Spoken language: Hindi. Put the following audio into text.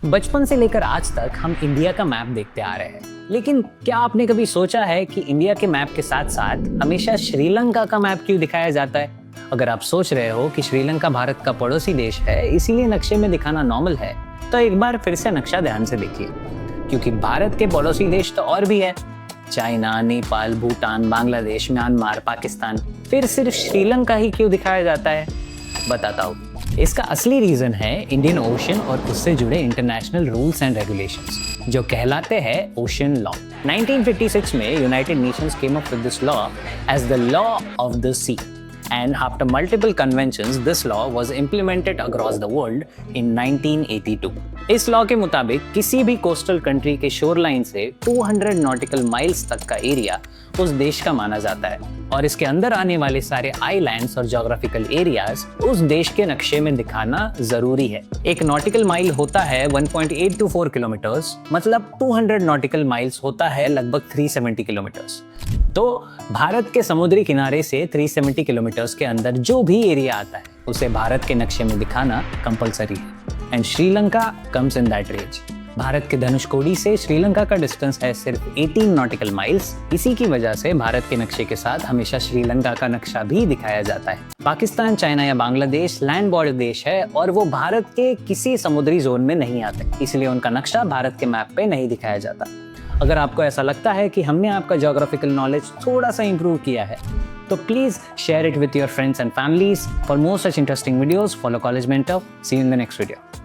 बचपन से लेकर आज तक हम इंडिया का मैप देखते आ रहे हैं, लेकिन क्या आपने कभी सोचा है कि इंडिया के मैप के साथ साथ हमेशा श्रीलंका का मैप क्यों दिखाया जाता है? अगर आप सोच रहे हो कि श्रीलंका भारत का पड़ोसी देश है, इसीलिए नक्शे में दिखाना नॉर्मल है, तो एक बार फिर से नक्शा ध्यान से देखिए, क्योंकि भारत के पड़ोसी देश तो और भी है। चाइना, नेपाल, भूटान, बांग्लादेश, म्यांमार, पाकिस्तान, फिर सिर्फ श्रीलंका ही क्यों दिखाया जाता है? बताता हूँ। इसका असली रीजन है इंडियन ओशन और उससे जुड़े इंटरनेशनल रूल्स एंड रेगुलेशंस, जो कहलाते हैं ओशन लॉ। 1956 में United Nations came up with this law as the law of the sea, and after multiple conventions this law was implemented across the world in 1982. इस लॉ के मुताबिक किसी भी कोस्टल कंट्री के शोर लाइन से 200 नॉटिकल माइल्स तक का एरिया उस देश का माना जाता है, और इसके अंदर आने वाले सारे आइलैंड्स और ज्योग्राफिकल एरियाज उस देश के नक्शे में दिखाना जरूरी है। एक नॉटिकल माइल होता है 1.824 किलोमीटर्स, मतलब 200 नॉटिकल माइल्स होता है लगभग 370 किलोमीटर्स। तो भारत के समुद्री किनारे से 370 किलोमीटर्स के अंदर जो भी एरिया आता है उसे भारत के नक्शे में दिखाना कंपलसरी है, and Sri Lanka comes in that range. Bharat के धनुषकोडी से श्रीलंका का डिस्टेंस है सिर्फ 18 नॉटिकल माइल्स। इसी की वजह से भारत के नक्शे के साथ हमेशा श्रीलंका का नक्शा भी दिखाया जाता है। पाकिस्तान, चाइना या बांग्लादेश लैंड बॉर्डर देश है और वो भारत के किसी समुद्री जोन में नहीं आते, इसलिए उनका नक्शा भारत के मैप पे नहीं दिखाया जाता। अगर आपको ऐसा लगता है कि हमने आपका ज्योग्राफिकल नॉलेज थोड़ा सा इंप्रूव किया है, तो please share it with your friends and families. For more such interesting videos, follow College Mentor. See you in the next video.